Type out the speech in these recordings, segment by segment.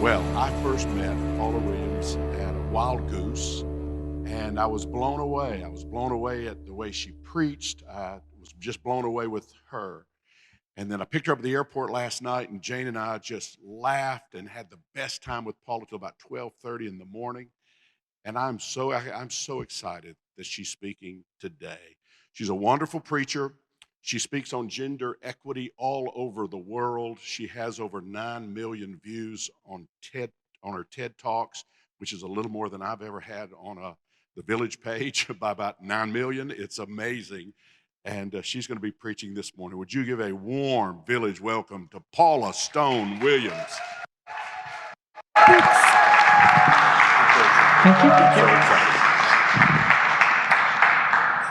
Well, I first met Paula Williams at a Wild Goose, and I was blown away. I was blown away at the way she preached. I was just blown away with her. And then I picked her up at the airport last night, and Jane and I just laughed and had the best time with Paula till about 12:30 in the morning. And I'm so excited that she's speaking today. She's a wonderful preacher. She speaks on gender equity all over the world. She has over 9 million views on her TED Talks, which is a little more than I've ever had on the Village page by about 9 million. It's amazing. And she's going to be preaching this morning. Would you give a warm Village welcome to Paula Stone Williams? Thank you.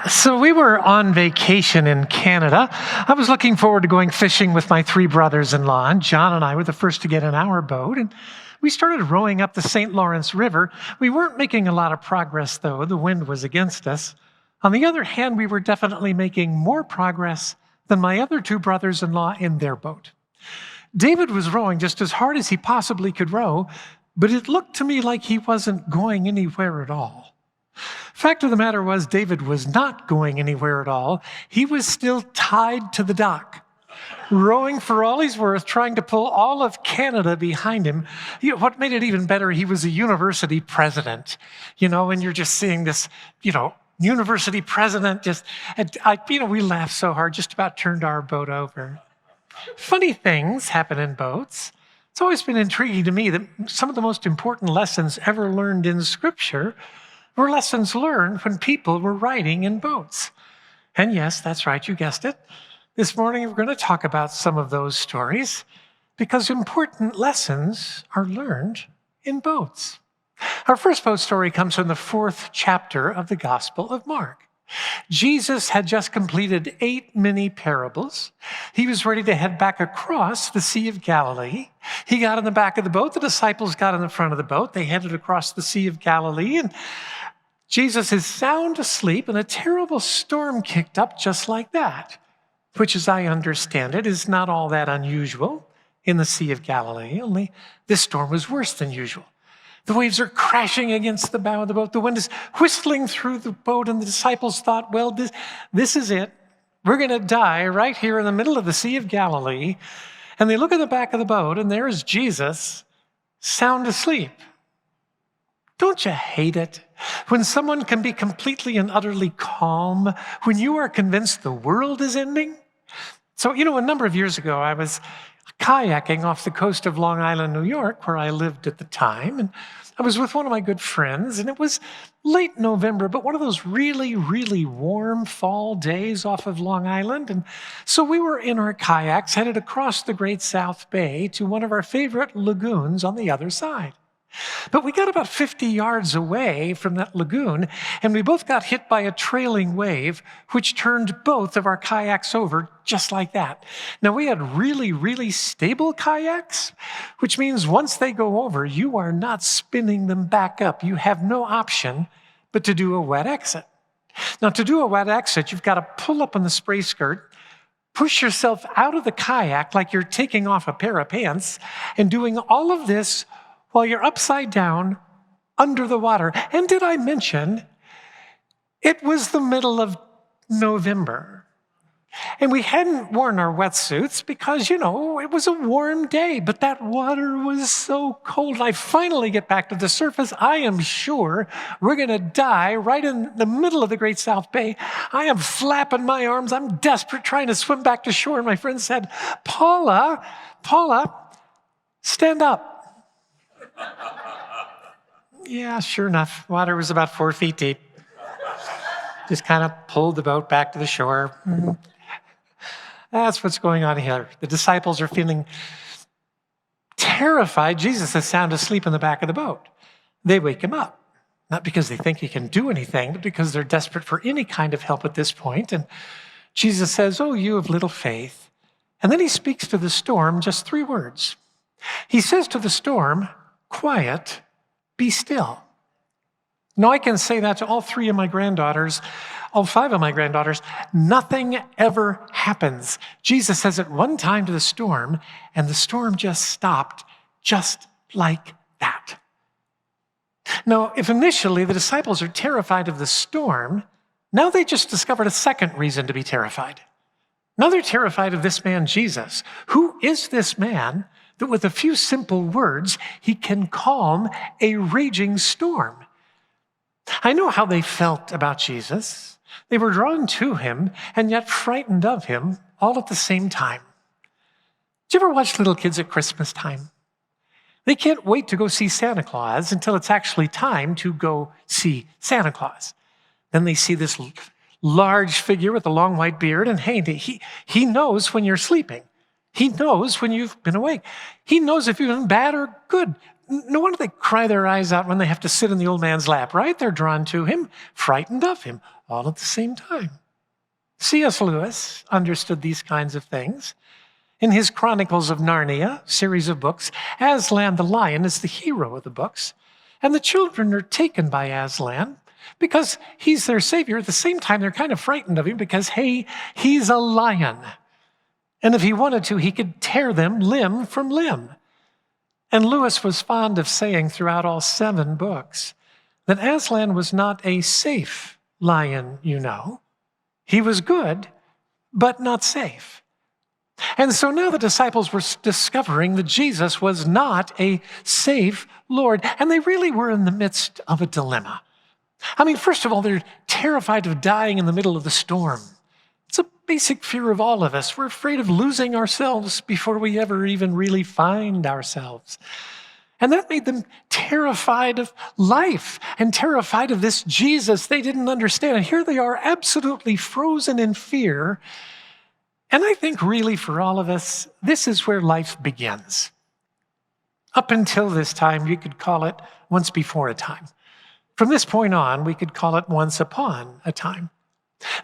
So we were on vacation in Canada. I was looking forward to going fishing with my 3 brothers-in-law, and John and I were the first to get in our boat, and we started rowing up the St. Lawrence River. We weren't making a lot of progress, though. The wind was against us. On the other hand, we were definitely making more progress than my other 2 brothers-in-law in their boat. David was rowing just as hard as he possibly could row, but it looked to me like he wasn't going anywhere at all. Fact of the matter was, David was not going anywhere at all. He was still tied to the dock, rowing for all he's worth, trying to pull all of Canada behind him. What made it even better, he was a university president, and you're just seeing this, university president we laughed so hard, just about turned our boat over. Funny things happen in boats. It's always been intriguing to me that some of the most important lessons ever learned in Scripture were lessons learned when people were riding in boats. And yes, that's right, you guessed it. This morning we're going to talk about some of those stories because important lessons are learned in boats. Our first boat story comes from the 4th chapter of the Gospel of Mark. Jesus had just completed 8 mini parables. He was ready to head back across the Sea of Galilee. He got in the back of the boat. The disciples got in the front of the boat. They headed across the Sea of Galilee, and Jesus is sound asleep, and a terrible storm kicked up just like that, which, as I understand it, is not all that unusual in the Sea of Galilee, only this storm was worse than usual. The waves are crashing against the bow of the boat. The wind is whistling through the boat, and the disciples thought, well, this is it. We're going to die right here in the middle of the Sea of Galilee. And they look at the back of the boat, and there is Jesus, sound asleep. Don't you hate it? When someone can be completely and utterly calm, when you are convinced the world is ending? So, a number of years ago, I was kayaking off the coast of Long Island, New York, where I lived at the time. And I was with one of my good friends, and it was late November, but one of those really, really warm fall days off of Long Island. And so we were in our kayaks headed across the Great South Bay to one of our favorite lagoons on the other side. But we got about 50 yards away from that lagoon, and we both got hit by a trailing wave, which turned both of our kayaks over just like that. Now, we had really, really stable kayaks, which means once they go over, you are not spinning them back up. You have no option but to do a wet exit. Now, to do a wet exit, you've got to pull up on the spray skirt, push yourself out of the kayak like you're taking off a pair of pants, and doing all of this while you're upside down under the water. And did I mention, it was the middle of November. And we hadn't worn our wetsuits because, it was a warm day, but that water was so cold. I finally get back to the surface. I am sure we're going to die right in the middle of the Great South Bay. I am flapping my arms. I'm desperate, trying to swim back to shore. And my friend said, Paula, stand up. Yeah, sure enough. Water was about 4 feet deep. Just kind of pulled the boat back to the shore. That's what's going on here. The disciples are feeling terrified. Jesus is sound asleep in the back of the boat. They wake him up, not because they think he can do anything, but because they're desperate for any kind of help at this point. And Jesus says, "Oh, you of little faith." And then he speaks to the storm, just 3 words. He says to the storm, "Quiet, be still." Now, I can say that to all 3 of my granddaughters, all 5 of my granddaughters. Nothing ever happens. Jesus says it one time to the storm, and the storm just stopped, just like that. Now, if initially the disciples are terrified of the storm, now they just discovered a second reason to be terrified. Now they're terrified of this man, Jesus. Who is this man that with a few simple words, he can calm a raging storm? I know how they felt about Jesus. They were drawn to him and yet frightened of him all at the same time. Did you ever watch little kids at Christmas time? They can't wait to go see Santa Claus until it's actually time to go see Santa Claus. Then they see this large figure with a long white beard, and hey, he knows when you're sleeping. He knows when you've been awake. He knows if you've been bad or good. No wonder they cry their eyes out when they have to sit in the old man's lap, right? They're drawn to him, frightened of him, all at the same time. C.S. Lewis understood these kinds of things. In his Chronicles of Narnia series of books, Aslan the lion is the hero of the books, and the children are taken by Aslan because he's their savior. At the same time, they're kind of frightened of him because, hey, he's a lion. And if he wanted to, he could tear them limb from limb. And Lewis was fond of saying throughout all 7 books that Aslan was not a safe lion, you know. He was good, but not safe. And so now the disciples were discovering that Jesus was not a safe Lord, and they really were in the midst of a dilemma. I mean, first of all, they're terrified of dying in the middle of the storm. It's a basic fear of all of us. We're afraid of losing ourselves before we ever even really find ourselves. And that made them terrified of life and terrified of this Jesus they didn't understand. And here they are, absolutely frozen in fear. And I think really for all of us, this is where life begins. Up until this time, you could call it once before a time. From this point on, we could call it once upon a time.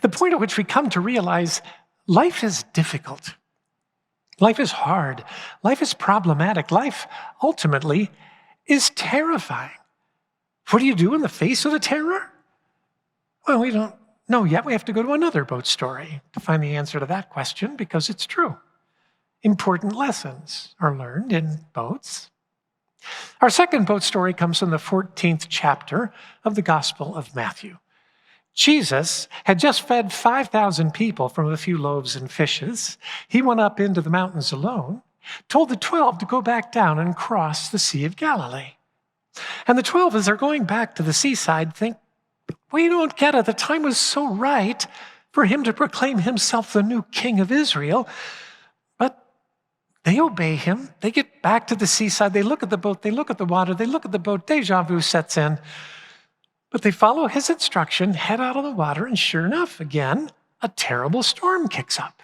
The point at which we come to realize life is difficult. Life is hard. Life is problematic. Life, ultimately, is terrifying. What do you do in the face of the terror? Well, we don't know yet. We have to go to another boat story to find the answer to that question because it's true. Important lessons are learned in boats. Our second boat story comes from the 14th chapter of the Gospel of Matthew. Jesus had just fed 5,000 people from a few loaves and fishes. He went up into the mountains alone, told the 12 to go back down and cross the Sea of Galilee. And the 12, as they're going back to the seaside, think, we don't get it. The time was so right for him to proclaim himself the new king of Israel. But they obey him. They get back to the seaside. They look at the boat. They look at the water. They look at the boat. Deja vu sets in. But they follow his instruction, head out of the water, and sure enough, again, a terrible storm kicks up.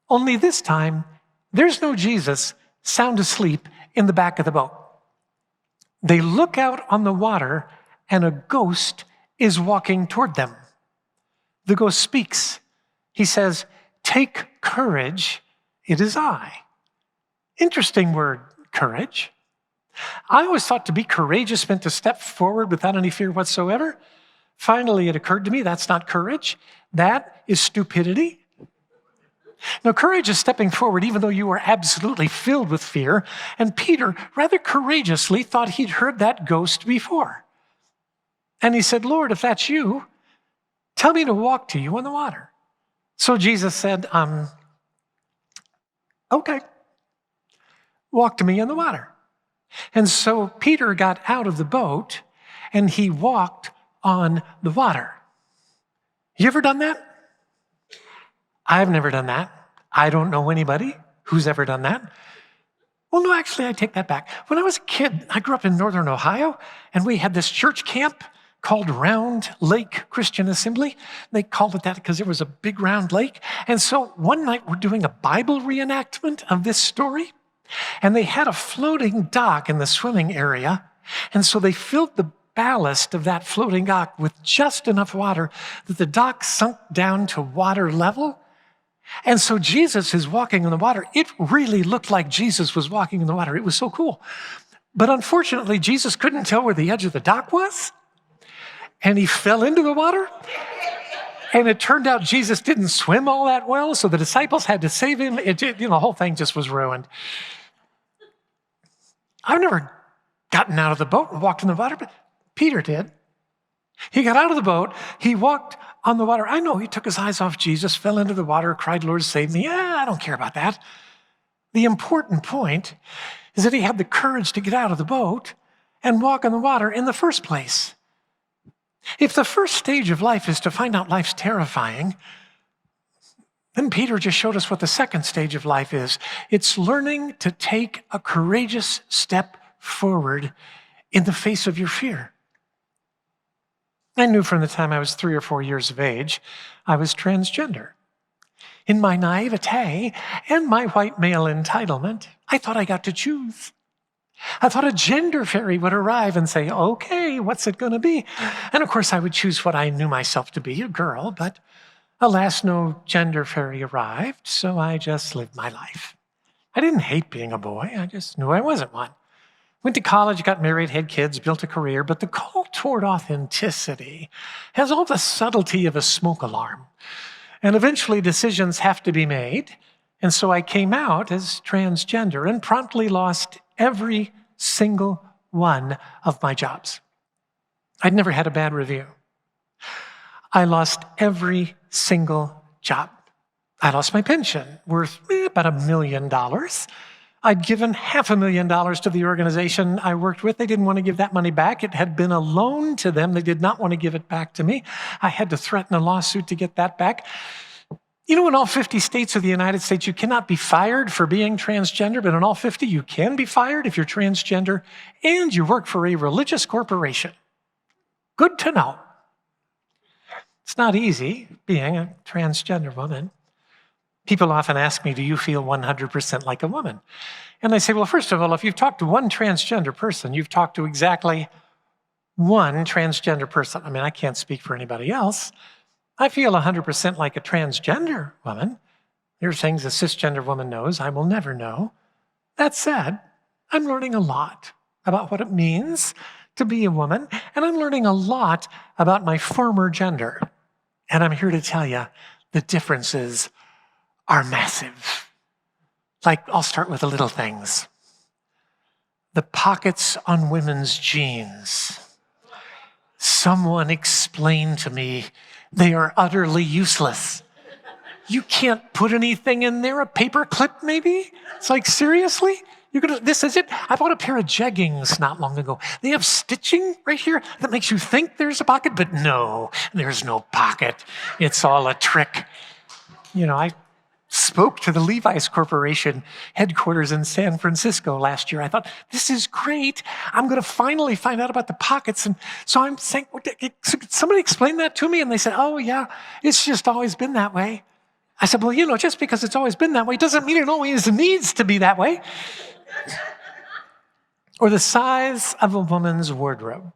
Only this time, there's no Jesus sound asleep in the back of the boat. They look out on the water, and a ghost is walking toward them. The ghost speaks. He says, "Take courage, it is I." Interesting word, courage. I always thought to be courageous meant to step forward without any fear whatsoever. Finally, it occurred to me that's not courage. That is stupidity. Now, courage is stepping forward even though you are absolutely filled with fear. And Peter, rather courageously, thought he'd heard that ghost before. And he said, "Lord, if that's you, tell me to walk to you on the water." So Jesus said, okay, walk to me on the water. And so Peter got out of the boat and he walked on the water. You ever done that? I've never done that. I don't know anybody who's ever done that. Well, no, actually, I take that back. When I was a kid, I grew up in northern Ohio, and we had this church camp called Round Lake Christian Assembly. They called it that because it was a big round lake. And so one night we're doing a Bible reenactment of this story. And they had a floating dock in the swimming area. And so they filled the ballast of that floating dock with just enough water that the dock sunk down to water level. And so Jesus is walking on the water. It really looked like Jesus was walking in the water. It was so cool. But unfortunately, Jesus couldn't tell where the edge of the dock was. And he fell into the water. And it turned out Jesus didn't swim all that well, so the disciples had to save him. The whole thing just was ruined. I've never gotten out of the boat and walked in the water, but Peter did. He got out of the boat. He walked on the water. I know he took his eyes off Jesus, fell into the water, cried, Lord, save me. Yeah, I don't care about that. The important point is that he had the courage to get out of the boat and walk on the water in the first place. If the first stage of life is to find out life's terrifying, then Peter just showed us what the second stage of life is. It's learning to take a courageous step forward in the face of your fear. I knew from the time I was 3 or 4 years of age, I was transgender. In my naivete and my white male entitlement, I thought I got to choose. I thought a gender fairy would arrive and say, okay, what's it going to be? And of course, I would choose what I knew myself to be, a girl, but alas, no gender fairy arrived, so I just lived my life. I didn't hate being a boy, I just knew I wasn't one. Went to college, got married, had kids, built a career, but the call toward authenticity has all the subtlety of a smoke alarm. And eventually decisions have to be made. And so I came out as transgender and promptly lost every single one of my jobs. I'd never had a bad review. I lost every single job. I lost my pension, worth about $1 million. I'd given $500,000 to the organization I worked with. They didn't want to give that money back. It had been a loan to them. They did not want to give it back to me. I had to threaten a lawsuit to get that back. You know, in all 50 states of the United States, you cannot be fired for being transgender, but in all 50, you can be fired if you're transgender and you work for a religious corporation. Good to know. It's not easy being a transgender woman. People often ask me, do you feel 100% like a woman? And I say, well, first of all, if you've talked to one transgender person, you've talked to exactly one transgender person. I mean, I can't speak for anybody else. I feel 100% like a transgender woman. There are things a cisgender woman knows I will never know. That said, I'm learning a lot about what it means to be a woman, and I'm learning a lot about my former gender. And I'm here to tell you the differences are massive. Like, I'll start with the little things. The pockets on women's jeans. Someone explained to me they are utterly useless. You can't put anything in there, a paper clip maybe? It's like, seriously? This is it? I bought a pair of jeggings not long ago. They have stitching right here that makes you think there's a pocket, but no, there's no pocket. It's all a trick. You know, I spoke to the Levi's Corporation headquarters in San Francisco last year. I thought, this is great. I'm going to finally find out about the pockets. And so I'm saying, could somebody explain that to me? And they said, oh, yeah, it's just always been that way. I said, well, you know, just because it's always been that way doesn't mean it always needs to be that way. Or the size of a woman's wardrobe.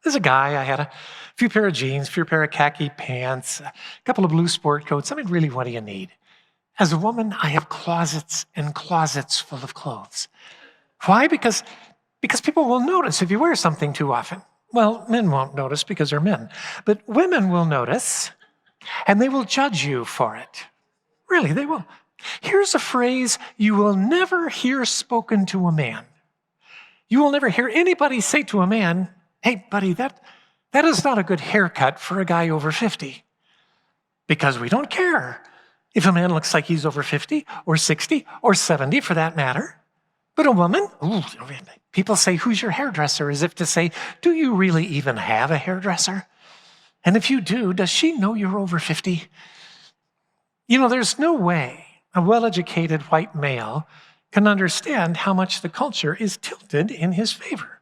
As a guy, I had a few pair of jeans, a few pair of khaki pants, a couple of blue sport coats. I mean, really, what do you need? As a woman, I have closets and closets full of clothes. Why? Because people will notice if you wear something too often. Well, men won't notice because they're men. But women will notice, and they will judge you for it. Really, they will. Here's a phrase you will never hear spoken to a man. You will never hear anybody say to a man, hey, buddy, that is not a good haircut for a guy over 50. Because we don't care if a man looks like he's over 50 or 60 or 70 for that matter. But a woman, people say, who's your hairdresser? As if to say, do you really even have a hairdresser? And if you do, does she know you're over 50? You know, there's no way a well-educated white male can understand how much the culture is tilted in his favor.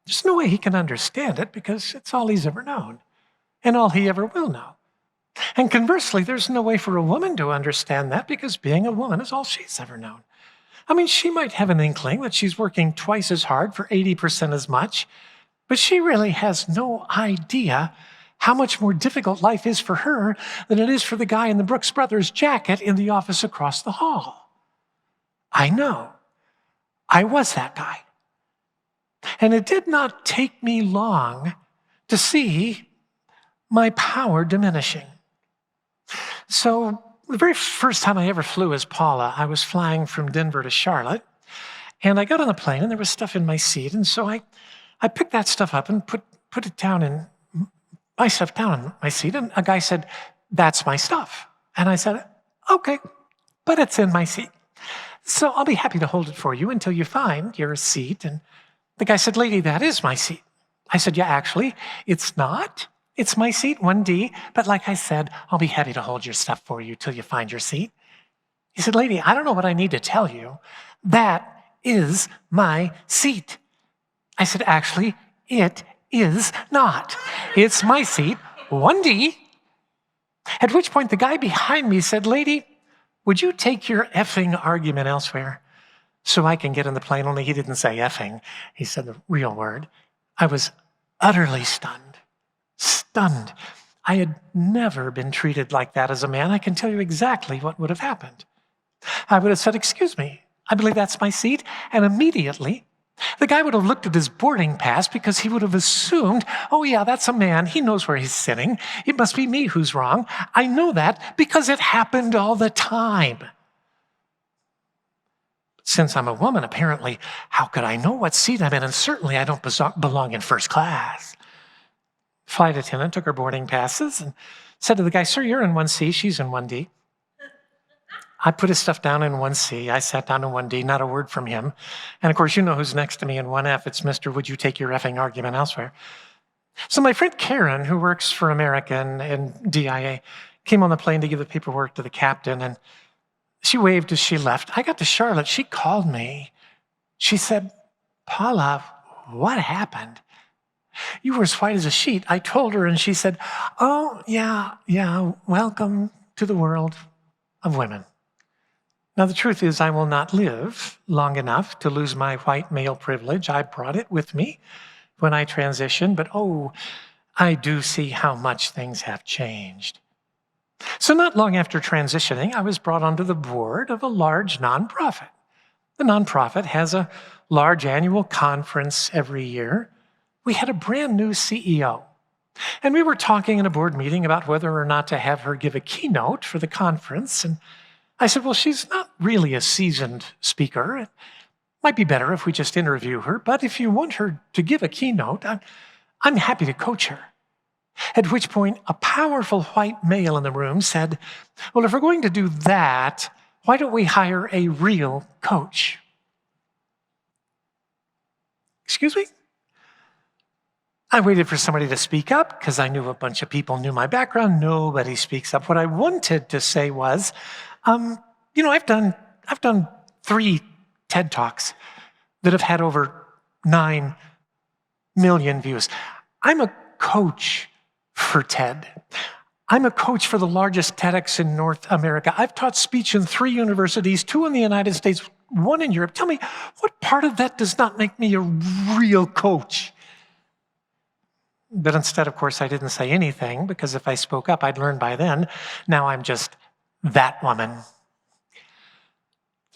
There's no way he can understand it because it's all he's ever known and all he ever will know. And conversely, there's no way for a woman to understand that because being a woman is all she's ever known. I mean, she might have an inkling that she's working twice as hard for 80% as much, but she really has no idea how much more difficult life is for her than it is for the guy in the Brooks Brothers jacket in the office across the hall. I know. I was that guy. And it did not take me long to see my power diminishing. So the very first time I ever flew as Paula, I was flying from Denver to Charlotte, And I got on the plane, and there was stuff in my seat. And so I picked that stuff up and put it down in my stuff down in my seat. And a guy said, "That's my stuff." And I said, "Okay, but it's in my seat. So I'll be happy to hold it for you until you find your seat." And the guy said, "Lady, that is my seat." I said, "Yeah, actually, it's not. It's my seat, 1D. But like I said, I'll be happy to hold your stuff for you till you find your seat." He said, "Lady, I don't know what I need to tell you. That is my seat." I said, "Actually, it is not. It's my seat, 1D. At which point the guy behind me said, "Lady, would you take your effing argument elsewhere so I can get in the plane?" Only he didn't say effing. He said the real word. I was utterly stunned. Stunned. I had never been treated like that as a man. I can tell you exactly what would have happened. I would have said, "Excuse me, I believe that's my seat." And immediately, the guy would have looked at his boarding pass because he would have assumed, "Oh yeah, that's a man. He knows where he's sitting. It must be me who's wrong. I know that because it happened all the time." Since I'm a woman, apparently, how could I know what seat I'm in? And certainly I don't belong in first class. Flight attendant took her boarding passes and said to the guy, "Sir, you're in 1C, she's in 1D. I put his stuff down in 1C. I sat down in 1D, not a word from him. And of course, you know who's next to me in 1F. It's Mr. "Would you take your effing argument elsewhere?" So my friend Karen, who works for American and DIA, came on the plane to give the paperwork to the captain, and she waved as she left. I got to Charlotte. She called me. She said, "Paula, what happened? You were as white as a sheet." I told her, and she said, "Oh, yeah, welcome to the world of women." Now, the truth is, I will not live long enough to lose my white male privilege. I brought it with me when I transitioned, but I do see how much things have changed. So not long after transitioning, I was brought onto the board of a large nonprofit. The nonprofit has a large annual conference every year. We had a brand new CEO, and we were talking in a board meeting about whether or not to have her give a keynote for the conference. And I said, "Well, she's not really a seasoned speaker. It might be better if we just interview her, but if you want her to give a keynote, I'm happy to coach her." At which point, a powerful white male in the room said, "Well, if we're going to do that, why don't we hire a real coach?" Excuse me? I waited for somebody to speak up because I knew a bunch of people knew my background. Nobody speaks up. What I wanted to say was, I've done 3 TED Talks that have had over 9 million views. I'm a coach for TED. I'm a coach for the largest TEDx in North America. I've taught speech in 3 universities, 2 in the United States, 1 in Europe. Tell me, what part of that does not make me a real coach? But instead, of course, I didn't say anything because if I spoke up, I'd learn by then. Now I'm just that woman.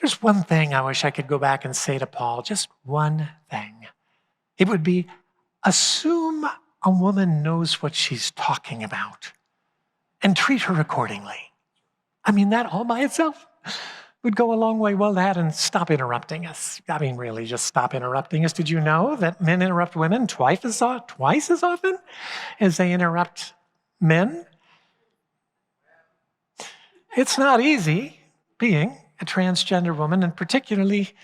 There's one thing I wish I could go back and say to Paul, just one thing. It would be, assume a woman knows what she's talking about and treat her accordingly. I mean, that all by itself would go a long way. Well, that and stop interrupting us. I mean, really, just stop interrupting us. Did you know that men interrupt women twice as often as they interrupt men? It's not easy being a transgender woman, and particularly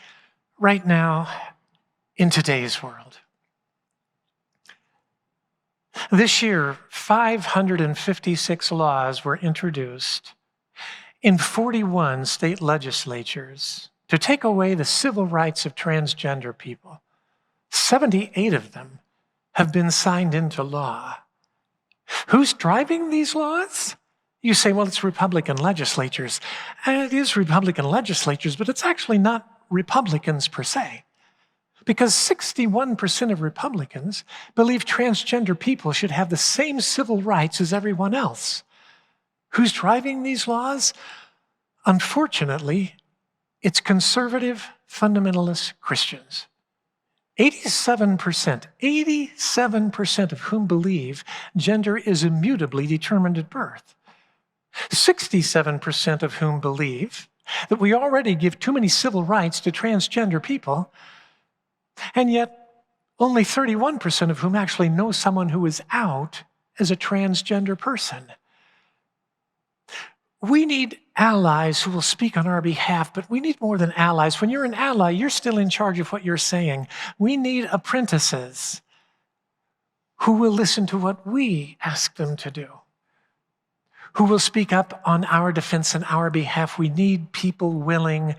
right now in today's world. This year, 556 laws were introduced in 41 state legislatures to take away the civil rights of transgender people. 78 of them have been signed into law. Who's driving these laws? You say, well, it's Republican legislatures. And it is Republican legislatures, but it's actually not Republicans per se. Because 61% of Republicans believe transgender people should have the same civil rights as everyone else. Who's driving these laws? Unfortunately, it's conservative fundamentalist Christians. 87% of whom believe gender is immutably determined at birth. 67% of whom believe that we already give too many civil rights to transgender people, and yet only 31% of whom actually know someone who is out as a transgender person. We need allies who will speak on our behalf, but we need more than allies. When you're an ally, you're still in charge of what you're saying. We need apprentices who will listen to what we ask them to do, who will speak up on our defense and our behalf. We need people willing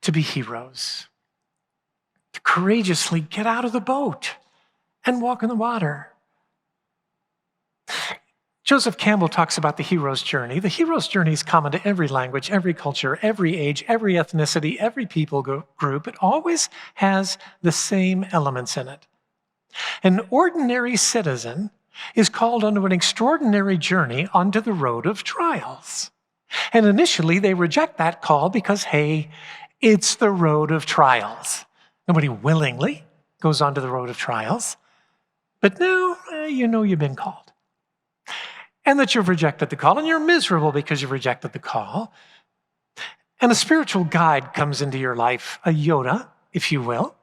to be heroes, to courageously get out of the boat and walk in the water. Joseph Campbell talks about the hero's journey. The hero's journey is common to every language, every culture, every age, every ethnicity, every people group. It always has the same elements in it. An ordinary citizen is called onto an extraordinary journey onto the road of trials. And initially, they reject that call because, hey, it's the road of trials. Nobody willingly goes onto the road of trials. But now, you know you've been called. And that you've rejected the call, and you're miserable because you've rejected the call. And a spiritual guide comes into your life, a Yoda, if you will,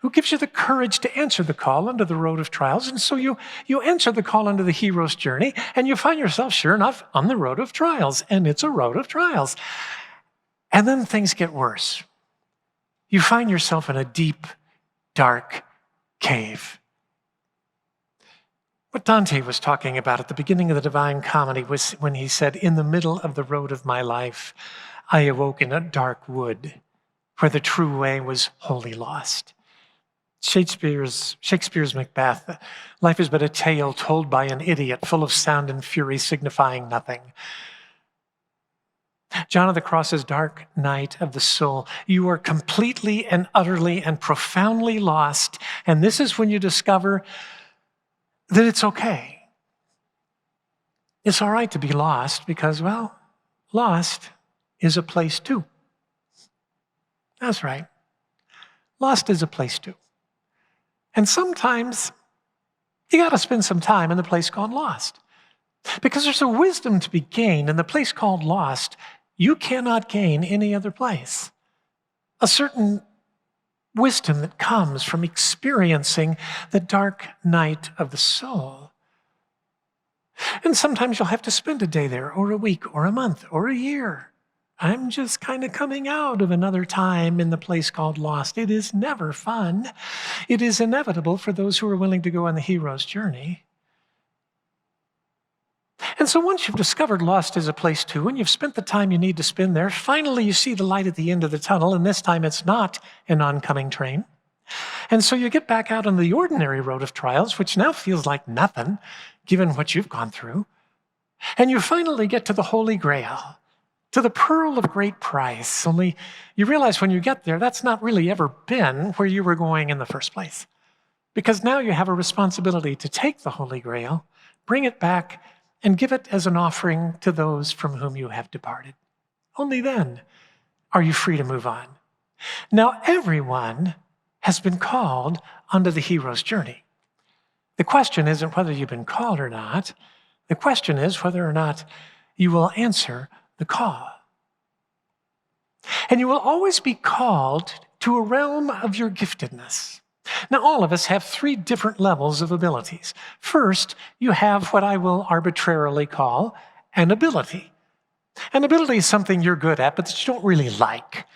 who gives you the courage to answer the call onto the road of trials. And so you answer the call onto the hero's journey, and you find yourself, sure enough, on the road of trials. And it's a road of trials. And then things get worse. You find yourself in a deep, dark cave. What Dante was talking about at the beginning of the Divine Comedy was when he said, "In the middle of the road of my life, I awoke in a dark wood where the true way was wholly lost." Shakespeare's Macbeth, life is but a tale told by an idiot, full of sound and fury, signifying nothing. John of the Cross's dark night of the soul, you are completely and utterly and profoundly lost, and this is when you discover that it's okay. It's all right to be lost because, well, lost is a place too. That's right. Lost is a place too. And sometimes you got to spend some time in the place called lost because there's a wisdom to be gained in the place called lost you cannot gain any other place. A certain wisdom that comes from experiencing the dark night of the soul. And sometimes you'll have to spend a day there, or a week, or a month, or a year. I'm just kind of coming out of another time in the place called lost. It is never fun. It is inevitable for those who are willing to go on the hero's journey. And so once you've discovered lost is a place too, and you've spent the time you need to spend there, finally you see the light at the end of the tunnel, and this time it's not an oncoming train. And so you get back out on the ordinary road of trials, which now feels like nothing, given what you've gone through. And you finally get to the Holy Grail, to the pearl of great price. Only you realize when you get there, that's not really ever been where you were going in the first place. Because now you have a responsibility to take the Holy Grail, bring it back, and give it as an offering to those from whom you have departed. Only then are you free to move on. Now, everyone has been called onto the hero's journey. The question isn't whether you've been called or not. The question is whether or not you will answer the call. And you will always be called to a realm of your giftedness. Now, all of us have three different levels of abilities. First, you have what I will arbitrarily call an ability. An ability is something you're good at, but that you don't really like.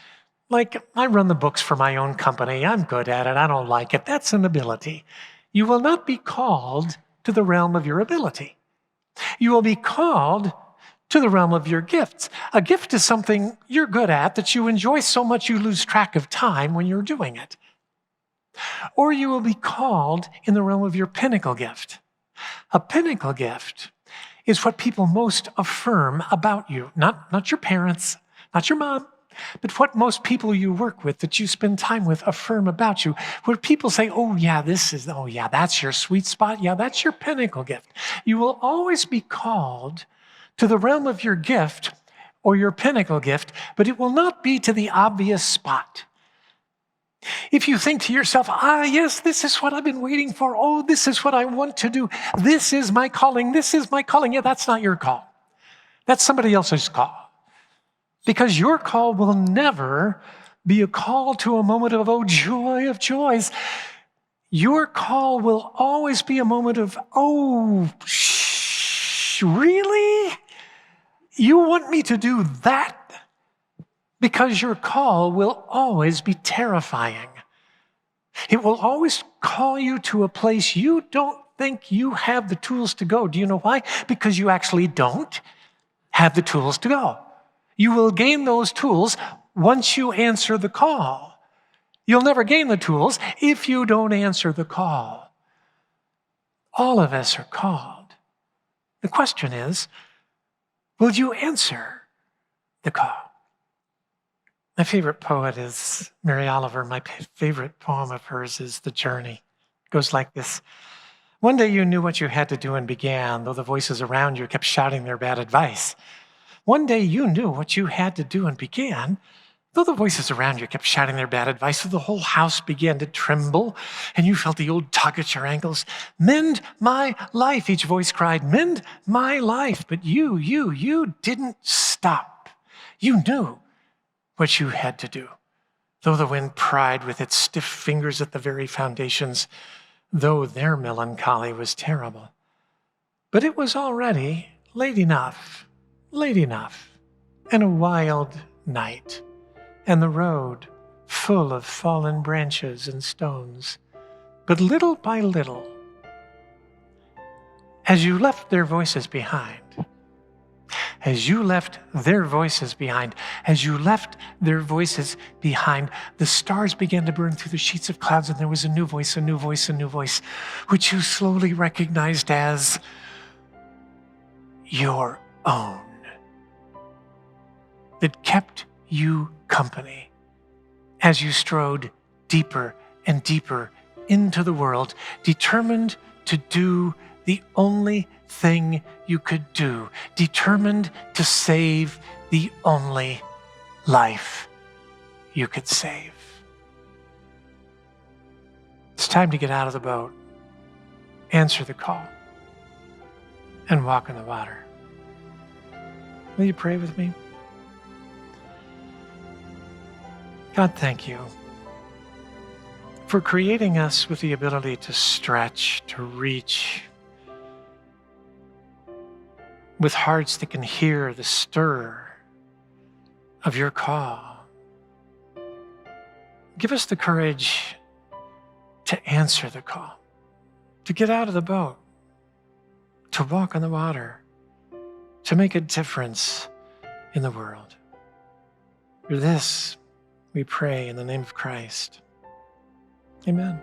Like, I run the books for my own company. I'm good at it. I don't like it. That's an ability. You will not be called to the realm of your ability. You will be called to the realm of your gifts. A gift is something you're good at that you enjoy so much you lose track of time when you're doing it. Or you will be called in the realm of your pinnacle gift. A pinnacle gift is what people most affirm about you. Not your parents, not your mom, but what most people you work with, that you spend time with, affirm about you. Where people say, oh yeah, that's your sweet spot. Yeah, that's your pinnacle gift. You will always be called to the realm of your gift or your pinnacle gift, but it will not be to the obvious spot. If you think to yourself, yes, this is what I've been waiting for. Oh, this is what I want to do. This is my calling. This is my calling. Yeah, that's not your call. That's somebody else's call. Because your call will never be a call to a moment of, oh, joy of joys. Your call will always be a moment of, oh, really? You want me to do that? Because your call will always be terrifying. It will always call you to a place you don't think you have the tools to go. Do you know why? Because you actually don't have the tools to go. You will gain those tools once you answer the call. You'll never gain the tools if you don't answer the call. All of us are called. The question is, will you answer the call? My favorite poet is Mary Oliver. My favorite poem of hers is The Journey. It goes like this. One day you knew what you had to do and began, though the voices around you kept shouting their bad advice. One day you knew what you had to do and began, though the voices around you kept shouting their bad advice, so the whole house began to tremble, and you felt the old tug at your ankles. Mend my life, each voice cried, mend my life. But you didn't stop. You knew what you had to do, though the wind pried with its stiff fingers at the very foundations, though their melancholy was terrible. But it was already late enough, and a wild night, and the road full of fallen branches and stones. But little by little, as you left their voices behind, the stars began to burn through the sheets of clouds, and there was a new voice, which you slowly recognized as your own, that kept you company as you strode deeper and deeper into the world, determined to do the only thing you could do, determined to save the only life you could save. It's time to get out of the boat, answer the call, and walk in the water. Will you pray with me? God, thank you for creating us with the ability to stretch, to reach, with hearts that can hear the stir of your call. Give us the courage to answer the call, to get out of the boat, to walk on the water, to make a difference in the world. For this, we pray in the name of Christ. Amen.